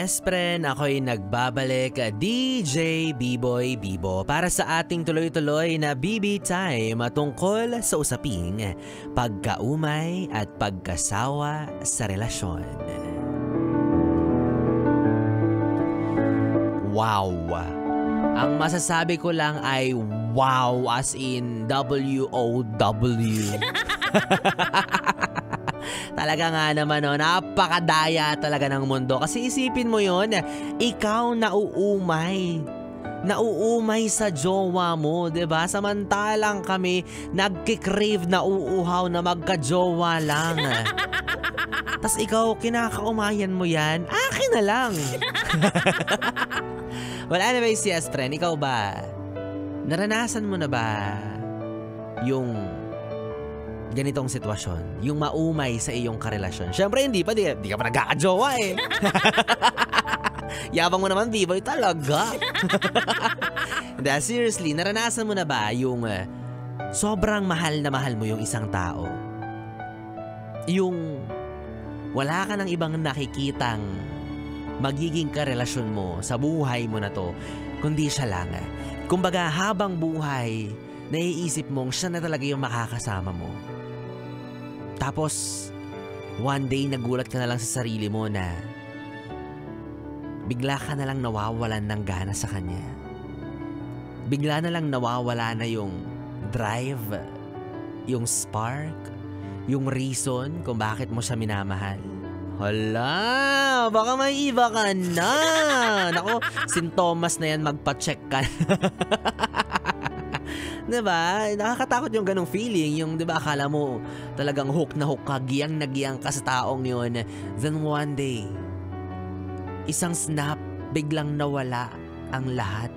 Yes, friend, ako'y nagbabalik, DJ B-Boy Bibo, para sa ating tuloy-tuloy na BB Time tungkol sa usaping pagkaumay at pagkasawa sa relasyon. Wow! Ang masasabi ko lang ay wow, as in W-O-W. Talaga nga naman, no, napakadaya talaga ng mundo. Kasi isipin mo yon, ikaw nauumay sa jowa mo, 'di ba? Samantalang kami nagki-crave na uuhaw na magka-jowa lang. Tas ikaw, kinakaumayan mo yan, akin na lang. Well, anyways, yes, friend, ikaw ba? Naranasan mo na ba yung ganitong sitwasyon? Yung maumay sa iyong karelasyon? Siyempre, hindi pa. Di ka pa nagkakajowa eh. Yabang mo naman, B-Boy, talaga. Hindi, seriously, naranasan mo na ba yung sobrang mahal na mahal mo yung isang tao? Yung wala ka ng ibang nakikitang magiging karelasyon mo sa buhay mo na to, kundi siya lang. Kumbaga, habang buhay, naiisip mong siya na talaga yung makakasama mo. Tapos, one day, nagulat ka na lang sa sarili mo na bigla ka na lang nawawalan ng gana sa kanya. Bigla na lang nawawala na yung drive, yung spark, yung reason kung bakit mo siya minamahal. Hala, baka may iba ka na. Naku, sintomas na yan, magpa-check ka. Diba? Nakakatakot yung ganong feeling. Yung, diba, akala mo talagang hook na hook ka, giyang na giyang ka sa taong yun. Then one day, isang snap, biglang nawala ang lahat.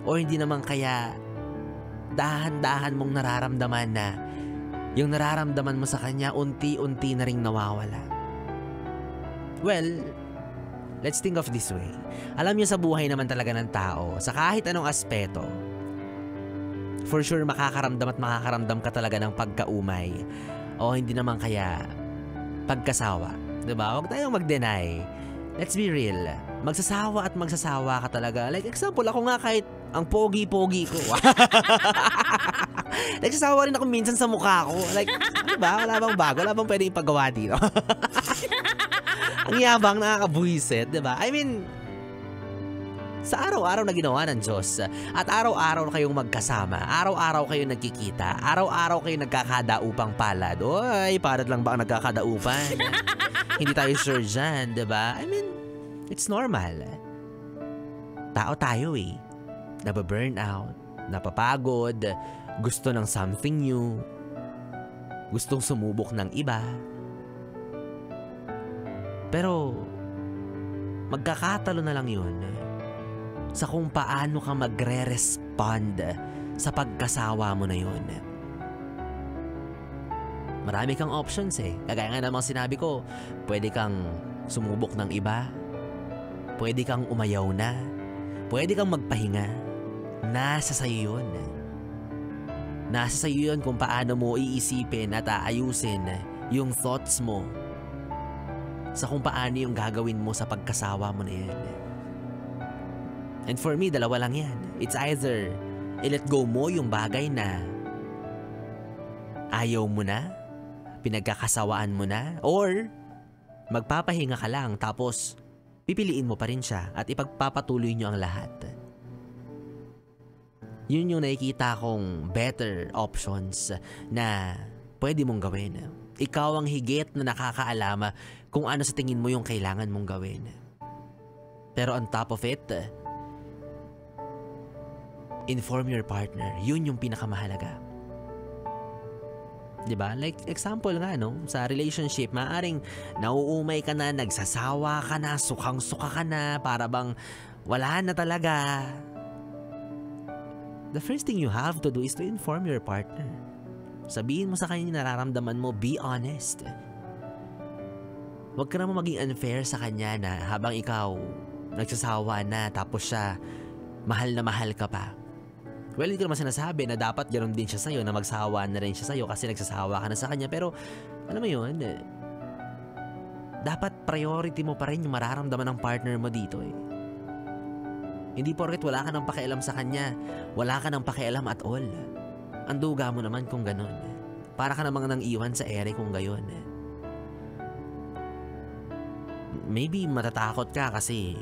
O hindi naman kaya dahan-dahan mong nararamdaman na yung nararamdaman mo sa kanya, unti-unti na ring nawawala. Well, let's think of this way. Alam niyo, sa buhay naman talaga ng tao, sa kahit anong aspeto, for sure makakaramdam ka talaga ng pagkaumay o hindi naman kaya pagkasawa. Diba? Huwag tayong mag-deny. Let's be real. Magsasawa ka talaga. Like example, ako nga kahit ang pogi-pogi ko. Nagsasawa rin ako minsan sa mukha ko. Like, diba? Wala bang bago? Wala bang pwedeng ipagawa dito? Ang yabang, nakakabuhiset, diba? I mean, sa araw-araw na ginawa ng Diyos, at araw-araw kayong magkasama, araw-araw kayong nagkikita, araw-araw kayong nagkakadaupang palad. Oy, palad lang ba ang nagkakadaupan? Hindi tayo sure dyan, diba? I mean, it's normal. Tao tayo eh. Nababurn out, napapagod, gusto ng something new, gustong sumubok ng iba. Pero, magkakatalo na lang yun sa kung paano ka magre-respond sa pagkasawa mo na yun. Marami kang options eh. Kagaya nga namang sinabi ko, pwede kang sumubok ng iba, pwede kang umayaw na, pwede kang magpahinga. Nasa sayo yun. Nasa sayo yun kung paano mo iisipin at aayusin yung thoughts mo sa kung paano yung gagawin mo sa pagkasawa mo na yan. And for me, dalawa lang yan. It's either i-let go mo yung bagay na ayaw mo na, pinagkakasawaan mo na, or magpapahinga ka lang tapos pipiliin mo pa rin siya at ipagpapatuloy nyo ang lahat. Yun yung nakikita kong better options na pwede mong gawin. Ikaw ang higit na nakakaalam kung ano sa tingin mo yung kailangan mong gawin. Pero on top of it, inform your partner. Yun yung pinakamahalaga. Diba? Like example nga, no? Sa relationship, maaring nauumay ka na, nagsasawa ka na, sukang-suka ka na, para bang wala na talaga. The first thing you have to do is to inform your partner. Sabihin mo sa kanya yung nararamdaman mo, be honest. Huwag ka naman maging unfair sa kanya na habang ikaw nagsasawa na tapos siya mahal na mahal ka pa. Well, hindi ko naman sinasabi na dapat ganoon din siya sa'yo, na magsawa na rin siya sa'yo kasi nagsasawa ka na sa kanya. Pero, alam mo yun, dapat priority mo pa rin yung mararamdaman ng partner mo dito eh. Hindi porket wala ka ng pakialam sa kanya, wala ka ng pakialam at all. Ang duga mo naman kung ganun. Para ka namang nang iwan sa ere kung gayon. Maybe matatakot ka kasi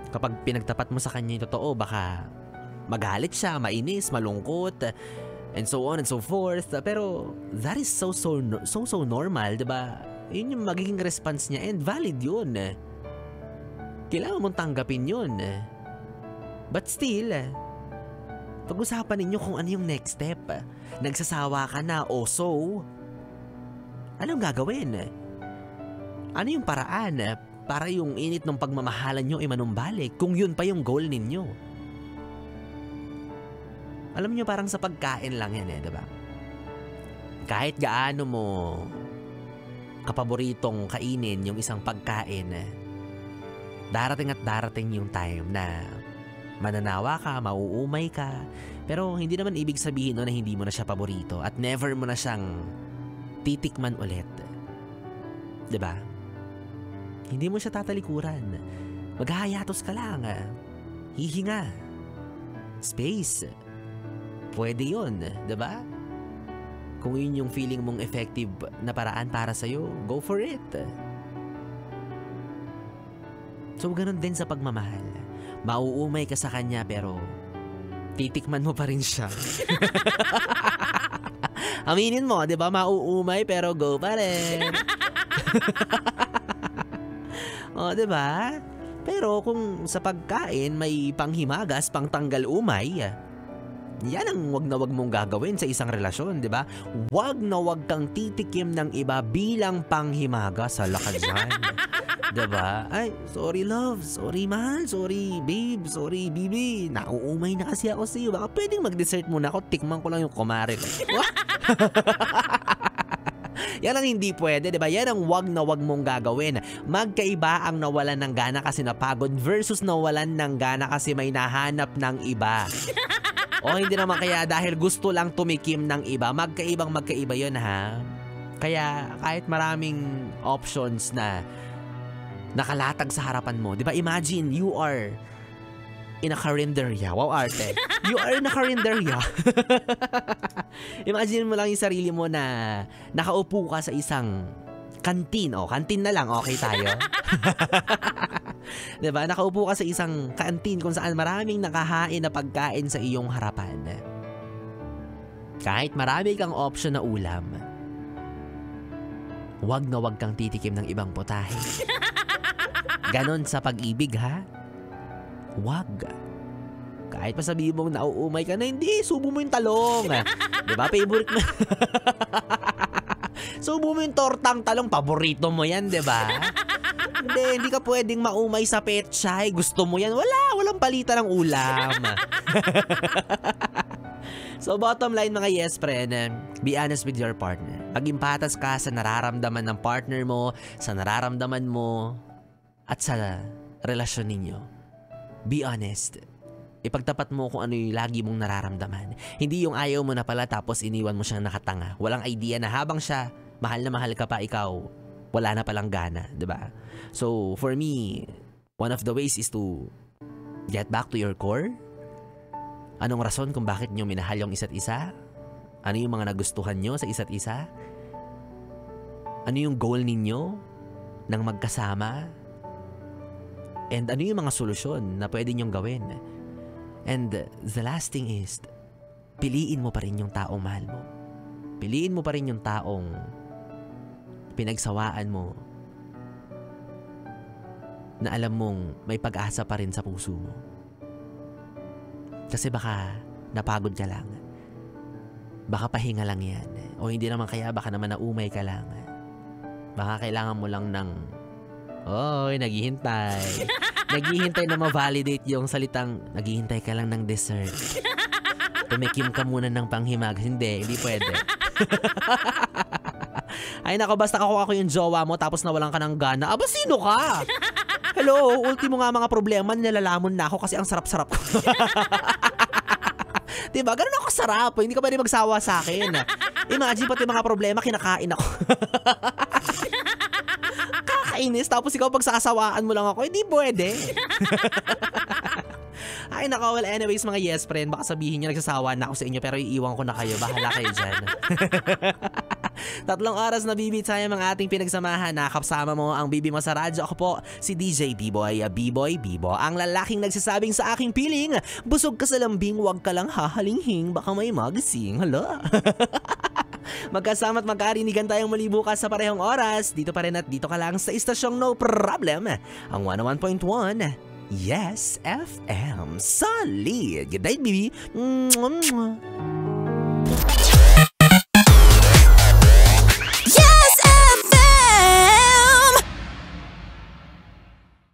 kapag pinagtapat mo sa kanya yung totoo, baka magalit siya, mainis, malungkot, and so on and so forth. Pero that is so normal, diba? Yun yung magiging response niya and valid yun. Kailangan mong tanggapin yun. But still, pag-usapan ninyo kung ano yung next step. Nagsasawa ka na o so, anong gagawin? Ano yung paraan para yung init ng pagmamahalan nyo ay manumbalik kung yun pa yung goal ninyo? Alam nyo, parang sa pagkain lang yan diba? Kahit gaano mo kapaboritong kainin yung isang pagkain, darating at darating yung time na mananawa ka, mauumay ka, pero hindi naman ibig sabihin na hindi mo na siya paborito at never mo na siyang titikman ulit. Diba? Hindi mo siya tatalikuran. Maghahayatos ka lang. Hihinga. Space. Pwede yun, diba? Kung yun yung feeling mong effective na paraan para sa'yo, go for it. So, ganun din sa pagmamahal. Mauumay ka sa kanya pero titikman mo pa rin siya. Aminin mo, di ba? Mauumay pero go pa rin. O, di ba? Pero kung sa pagkain may panghimagas, pangtanggal umay, yan ang wag na wag mong gagawin sa isang relasyon, di ba? Wag na wag kang titikim ng iba bilang panghimagas sa lakadyan. Diba? Ay, sorry love, sorry mahal, sorry babe, sorry bibi. Nauumay na kasi ako sa'yo. Baka pwedeng mag-dessert muna ako, tikman ko lang yung kumare ko. Yan ang hindi pwede, diba? Yan ang wag na wag mong gagawin. Magkaiba ang nawalan ng gana kasi napagod versus nawalan ng gana kasi may nahanap ng iba. O hindi naman kaya dahil gusto lang tumikim ng iba. Magkaiba yun ha. Kaya kahit maraming options na nakalatag sa harapan mo. Diba? Imagine, you are in a karinderya. Wow, arte. You are in a karinderya. Imagine mo lang yung sarili mo na nakaupo ka sa isang kantin. O, kantin na lang. Okay tayo. Diba? Nakaupo ka sa isang kantin kung saan maraming nakahain na pagkain sa iyong harapan. Kahit marami kang option na ulam, wag na wag kang titikim ng ibang putahe. Ganon sa pag-ibig ha? Wag. Kahit pa sabihin mong nauumay ka na, hindi, subo mo yung talong. Diba? Favorite mo. Subo mo yung tortang talong, paborito mo yan, diba? Hindi ka pwedeng maumay sa pechay. Gusto mo yan. Walang palita ng ulam. So bottom line mga yes friend, be honest with your partner. Maging patas ka sa nararamdaman ng partner mo, sa nararamdaman mo, at sa relasyon ninyo. Be honest. Ipagtapat mo kung ano yung lagi mong nararamdaman. Hindi yung ayaw mo na pala tapos iniwan mo siyang nakatanga. Walang idea na habang siya, mahal na mahal ka pa, ikaw, wala na palang gana, diba? So, for me, one of the ways is to get back to your core. Anong rason kung bakit nyo minahal yung isa't isa? Ano yung mga nagustuhan nyo sa isa't isa? Ano yung goal ninyo ng magkasama? And ano yung mga solusyon na pwede nyong gawin? And the last thing is, piliin mo pa rin yung taong mahal mo. Piliin mo pa rin yung taong pinagsawaan mo na alam mong may pag-asa pa rin sa puso mo. Kasi baka napagod ka lang. Baka pahinga lang yan. O hindi naman kaya baka naman naumay ka lang. Baka kailangan mo lang ng oy, naghihintay. Naghihintay na ma-validate yung salitang naghihintay ka lang ng dessert. Tumikim ka muna ng panghimag. Hindi pwede. Ay nako, basta ako yung jowa mo tapos nawalan ka ng gana. Aba, sino ka? Hello, ultimo nga mga problema, nilalamon na ako kasi ang sarap-sarap ko. Diba? Ganun ako sarap. Hindi ka pwede magsawa sa akin. Imagine pati mga problema, kinakain ako. nakakainis tapos ikaw pagsasawaan mo lang ako, hindi pwede. Ay nako, well anyways mga yes friend, baka sabihin niyo nagsasawa na ako sa inyo pero iiwan ko na kayo, bahala kayo dyan. 3 oras na BB Time ang ating pinagsamahan. Nakapsama mo ang BB mo sa radyo. Ako po si DJ B-Boy, B-Boy Bibo, ang lalaking nagsasabing sa aking piling, busog ka sa lambing, wag ka lang hahalinghing, baka may magising. Hala. Magkasama at magkarinigan tayong muli bukas sa parehong oras. Dito pa rin at dito ka lang sa istasyong No Problem, ang 101.1 Yes FM. Solid. Good night, baby.